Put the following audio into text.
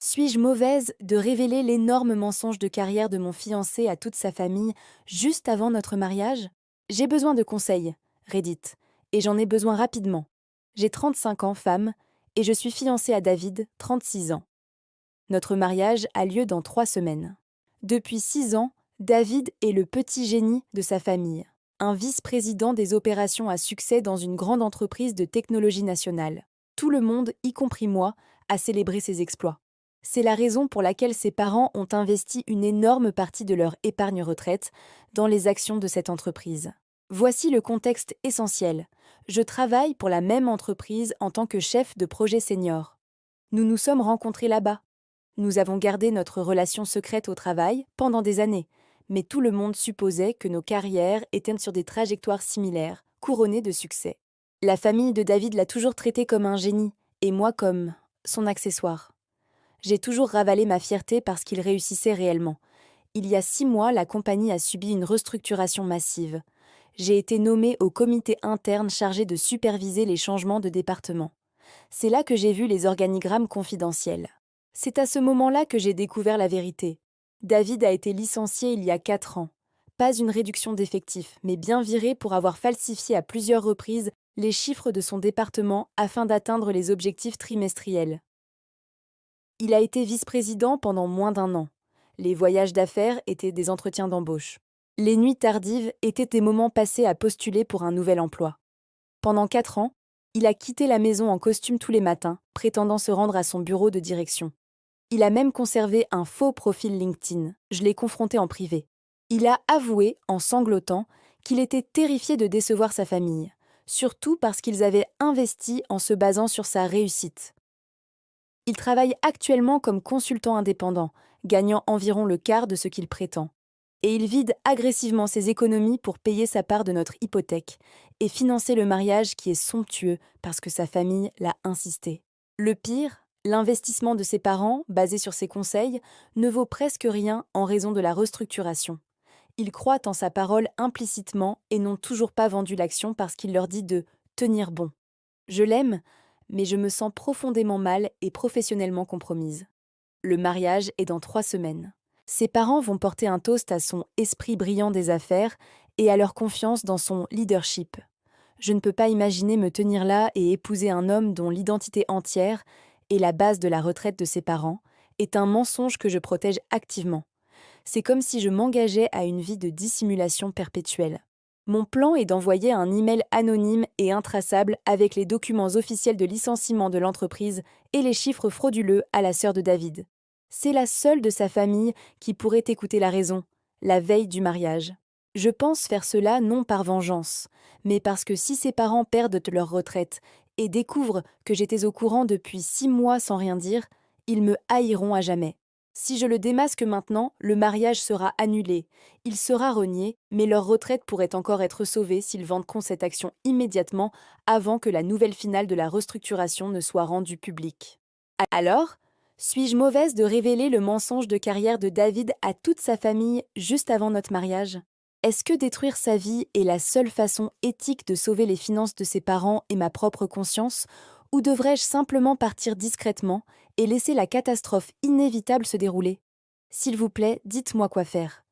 Suis-je mauvaise de révéler l'énorme mensonge de carrière de mon fiancé à toute sa famille juste avant notre mariage? J'ai besoin de conseils, Reddit, et j'en ai besoin rapidement. J'ai 35 ans, femme, et je suis fiancée à David, 36 ans. Notre mariage a lieu dans 3 semaines. Depuis 6 ans, David est le petit génie de sa famille, un vice-président des opérations à succès dans une grande entreprise de technologie nationale. Tout le monde, y compris moi, a célébré ses exploits. C'est la raison pour laquelle ses parents ont investi une énorme partie de leur épargne retraite dans les actions de cette entreprise. Voici le contexte essentiel. Je travaille pour la même entreprise en tant que chef de projet senior. Nous nous sommes rencontrés là-bas. Nous avons gardé notre relation secrète au travail pendant des années, mais tout le monde supposait que nos carrières étaient sur des trajectoires similaires, couronnées de succès. La famille de David l'a toujours traité comme un génie, et moi comme son accessoire. J'ai toujours ravalé ma fierté parce qu'il réussissait réellement. Il y a 6 mois, la compagnie a subi une restructuration massive. J'ai été nommée au comité interne chargé de superviser les changements de département. C'est là que j'ai vu les organigrammes confidentiels. C'est à ce moment-là que j'ai découvert la vérité. David a été licencié il y a 4 ans. Pas une réduction d'effectifs, mais bien viré pour avoir falsifié à plusieurs reprises les chiffres de son département afin d'atteindre les objectifs trimestriels. Il a été vice-président pendant moins d'1 an. Les voyages d'affaires étaient des entretiens d'embauche. Les nuits tardives étaient des moments passés à postuler pour un nouvel emploi. Pendant 4 ans, il a quitté la maison en costume tous les matins, prétendant se rendre à son bureau de direction. Il a même conservé un faux profil LinkedIn. Je l'ai confronté en privé. Il a avoué, en sanglotant, qu'il était terrifié de décevoir sa famille, surtout parce qu'ils avaient investi en se basant sur sa réussite. Il travaille actuellement comme consultant indépendant, gagnant environ le quart de ce qu'il prétend. Et il vide agressivement ses économies pour payer sa part de notre hypothèque et financer le mariage qui est somptueux parce que sa famille l'a insisté. Le pire, l'investissement de ses parents, basé sur ses conseils, ne vaut presque rien en raison de la restructuration. Ils croient en sa parole implicitement et n'ont toujours pas vendu l'action parce qu'il leur dit de tenir bon. Je l'aime, mais je me sens profondément mal et professionnellement compromise. Le mariage est dans 3 semaines. Ses parents vont porter un toast à son esprit brillant des affaires et à leur confiance dans son leadership. Je ne peux pas imaginer me tenir là et épouser un homme dont l'identité entière, et la base de la retraite de ses parents, est un mensonge que je protège activement. C'est comme si je m'engageais à une vie de dissimulation perpétuelle. Mon plan est d'envoyer un email anonyme et intraçable avec les documents officiels de licenciement de l'entreprise et les chiffres frauduleux à la sœur de David. C'est la seule de sa famille qui pourrait écouter la raison, la veille du mariage. Je pense faire cela non par vengeance, mais parce que si ses parents perdent leur retraite et découvrent que j'étais au courant depuis 6 mois sans rien dire, ils me haïront à jamais. Si je le démasque maintenant, le mariage sera annulé. Il sera renié, mais leur retraite pourrait encore être sauvée s'ils vendent cette action immédiatement avant que la nouvelle finale de la restructuration ne soit rendue publique. Alors, suis-je mauvaise de révéler le mensonge de carrière de David à toute sa famille juste avant notre mariage? Est-ce que détruire sa vie est la seule façon éthique de sauver les finances de ses parents et ma propre conscience, ou devrais-je simplement partir discrètement et laisser la catastrophe inévitable se dérouler? S'il vous plaît, dites-moi quoi faire.